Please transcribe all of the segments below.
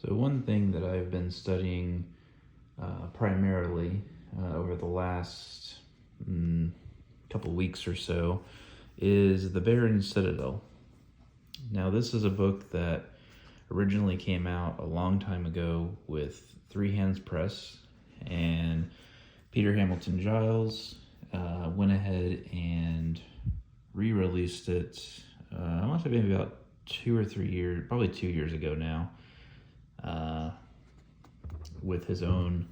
So one thing that I've been studying primarily over the last couple weeks or so is the Baron Citadel. Now this is a book that originally came out a long time ago with Three Hands Press, and Peter Hamilton-Giles went ahead and re-released it, I want to say maybe about 2 or 3 years, probably 2 years ago now, with his own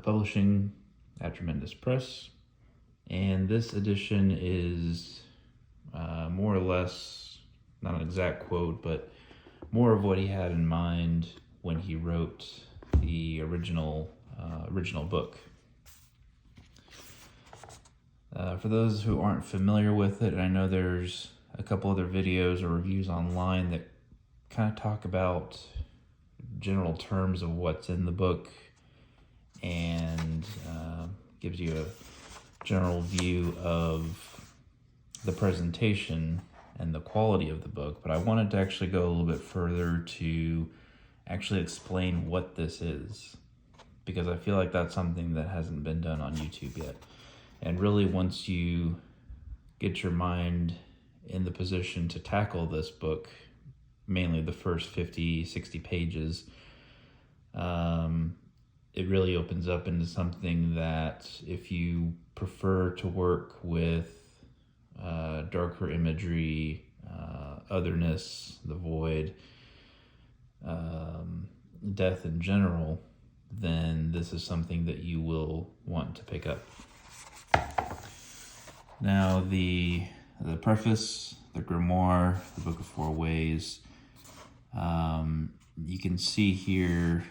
publishing, Atramentous Press. And this edition is more or less, not an exact quote, but more of what he had in mind when he wrote the original book. For those who aren't familiar with it, and I know there's a couple other videos or reviews online that kind of talk about general terms of what's in the book and gives you a general view of the presentation and the quality of the book, but I wanted to actually go a little bit further to actually explain what this is, because I feel like that's something that hasn't been done on YouTube yet. And really, once you get your mind in the position to tackle this book, mainly the first 50, 60 pages, it really opens up into something that, if you prefer to work with darker imagery, otherness, the void, death in general, then this is something that you will want to pick up. Now, the preface, the grimoire, the Book of Four Ways, you can see here,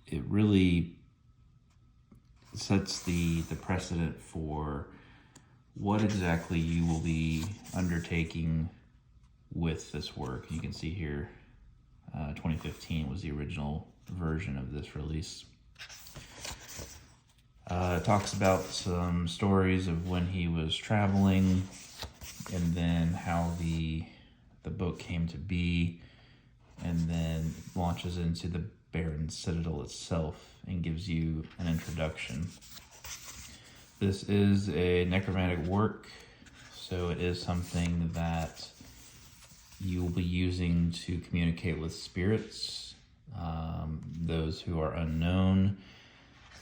it really sets the precedent for what exactly you will be undertaking with this work. You can see here, 2015 was the original version of this release. It talks about some stories of when he was traveling, and then how the book came to be, and then launches into the Baron Citadel itself and gives you an introduction. This is a necromantic work, so it is something that you will be using to communicate with spirits, those who are unknown,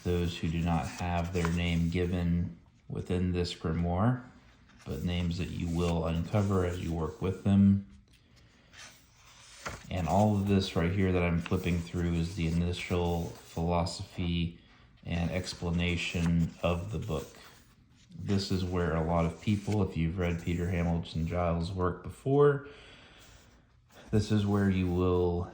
those who do not have their name given within this grimoire, but names that you will uncover as you work with them. And all of this right here that I'm flipping through is the initial philosophy and explanation of the book. This is where a lot of people, if you've read Peter Hamilton-Giles' work before, this is where you will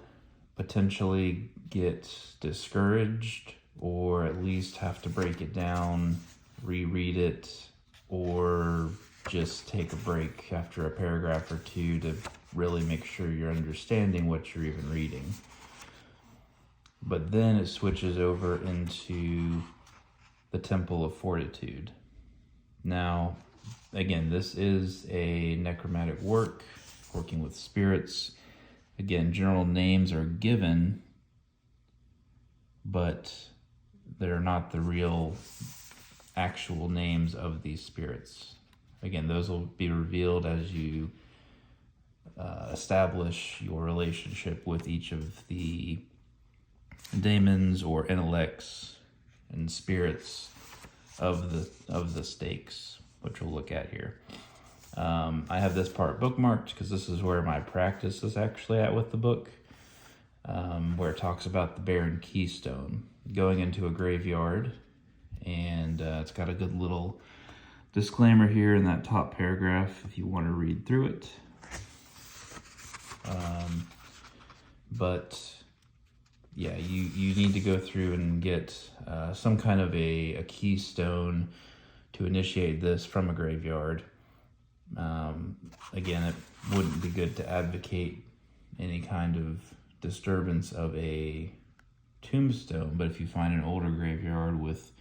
potentially get discouraged, or at least have to break it down, reread it, or just take a break after a paragraph or two to really make sure you're understanding what you're even reading. But then it switches over into the Temple of Fortitude. Now, again, this is a necromantic work, working with spirits. Again, general names are given, but they're not the real actual names of these spirits. Again, those will be revealed as you establish your relationship with each of the daemons or intellects and spirits of the stakes, which we'll look at here. I have this part bookmarked because this is where my practice is actually at with the book, where it talks about the Baron Keystone, going into a graveyard, and it's got a good little disclaimer here in that top paragraph if you want to read through it. But yeah, you need to go through and get some kind of a keystone to initiate this from a graveyard. Again, it wouldn't be good to advocate any kind of disturbance of a tombstone, but if you find an older graveyard with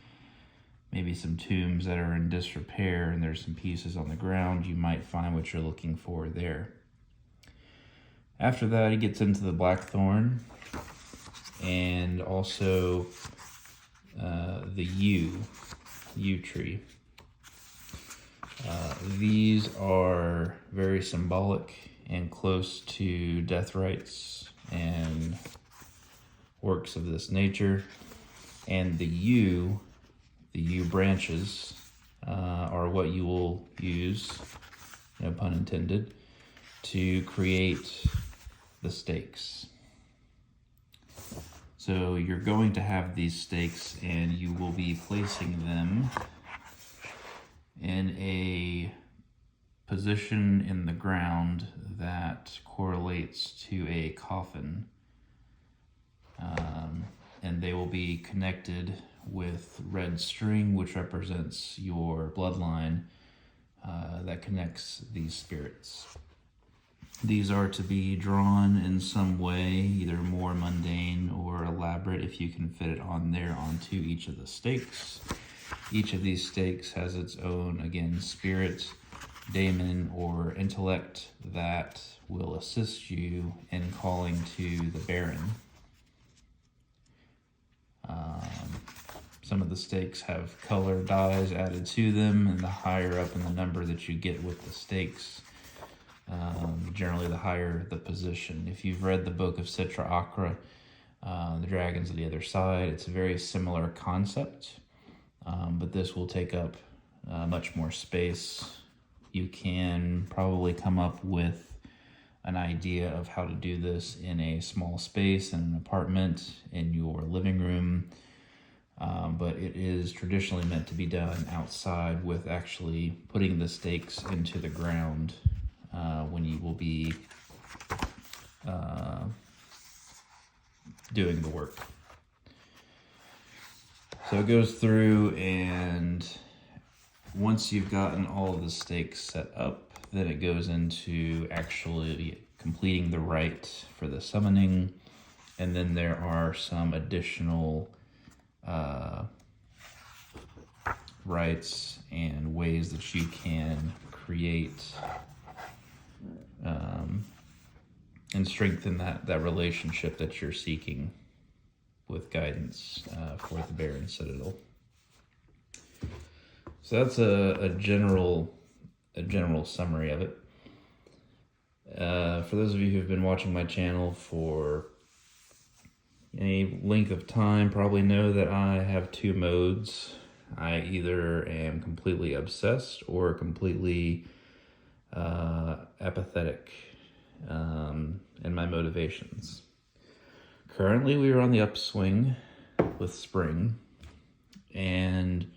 maybe some tombs that are in disrepair and there's some pieces on the ground, you might find what you're looking for there. After that, he gets into the blackthorn and also the yew tree. These are very symbolic and close to death rites and works of this nature. And the yew branches are what you will use, no pun intended, to create the stakes. So you're going to have these stakes and you will be placing them in a position in the ground that correlates to a coffin. And they will be connected with red string, which represents your bloodline that connects these spirits. These are to be drawn in some way, either more mundane or elaborate, if you can fit it on there onto each of the stakes. Each of these stakes has its own, again, spirit, daemon, or intellect that will assist you in calling to the Baron. Some of the stakes have color dyes added to them, and the higher up in the number that you get with the stakes, generally the higher the position. If you've read the book of Citadel, The Dragons of the Other Side, it's a very similar concept, but this will take up much more space. You can probably come up with an idea of how to do this in a small space, in an apartment, in your living room, but it is traditionally meant to be done outside with actually putting the stakes into the ground when you will be doing the work. So it goes through, and once you've gotten all of the stakes set up, then it goes into actually completing the rite for the summoning, and then there are some additional rites and ways that you can create and strengthen that relationship that you're seeking with guidance for the Baron Citadel. So that's a general summary of it. For those of you who've been watching my channel for any length of time, probably know that I have two modes. I either am completely obsessed or completely apathetic in my motivations. Currently, we are on the upswing with spring, and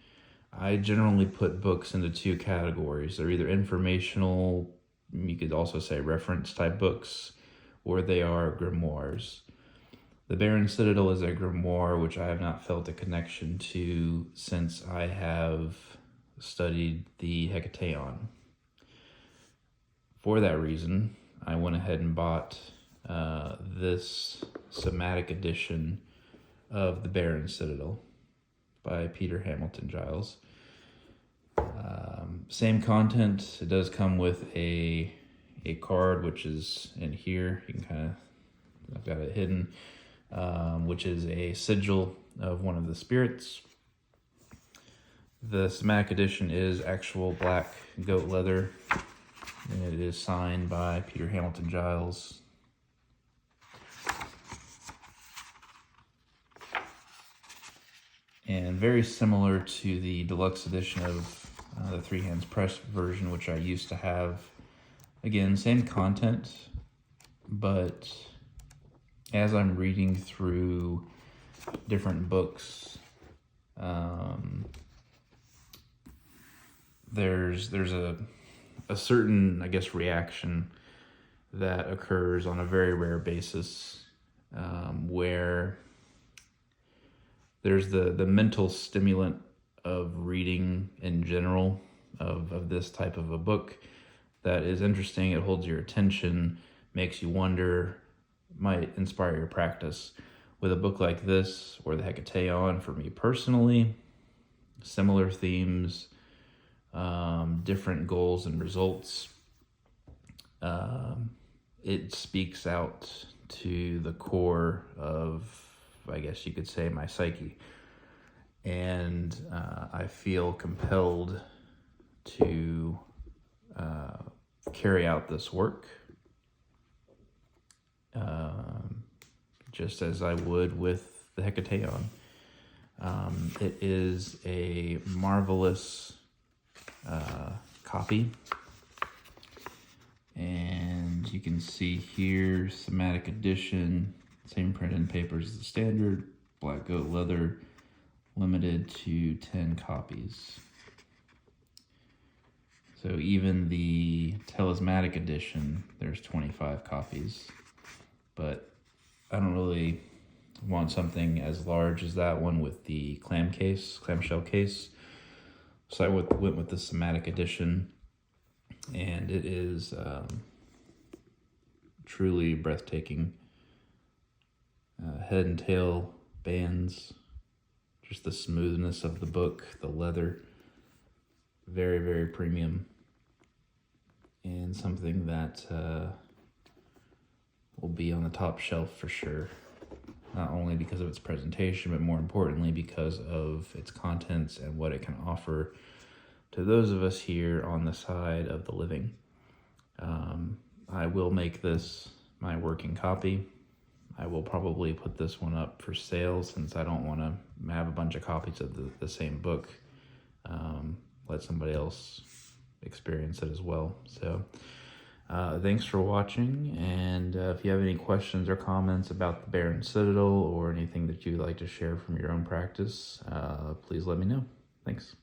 I generally put books into two categories. They're either informational, you could also say reference type books, or they are grimoires. The Baron Citadel is a grimoire which I have not felt a connection to since I have studied the Hecateon. For that reason, I went ahead and bought this Somatic edition of the Baron Citadel by Peter Hamilton-Giles. Same content. It does come with a card, which is in here. You can I've got it hidden, which is a sigil of one of the spirits. The Somatic edition is actual black goat leather, and it is signed by Peter Hamilton-Giles. And very similar to the deluxe edition of the Three Hands Press version, which I used to have. Again, same content, but as I'm reading through different books, there's a certain, I guess, reaction that occurs on a very rare basis, where there's the mental stimulant of reading in general of this type of a book that is interesting. It holds your attention, makes you wonder, might inspire your practice. With a book like this, or the Hecateon, for me personally, similar themes, different goals and results. it speaks out to the core of, I guess you could say, my psyche. And I feel compelled to carry out this work just as I would with the Hecateon. It is a marvelous copy. And you can see here, Somatic edition, same print and papers as the standard, black goat leather, limited to 10 copies. So even the Talismanic edition, there's 25 copies. But I don't really want something as large as that one with the clamshell case. So I went with the Somatic edition, and it is truly breathtaking. Head and tail bands, just the smoothness of the book, the leather, very, very premium, and something that will be on the top shelf for sure. Not only because of its presentation, but more importantly because of its contents and what it can offer to those of us here on the side of the living. I will make this my working copy. I will probably put this one up for sale since I don't want to have a bunch of copies of the same book. Let somebody else experience it as well. So thanks for watching, and if you have any questions or comments about the Baron Citadel or anything that you'd like to share from your own practice, please let me know. Thanks.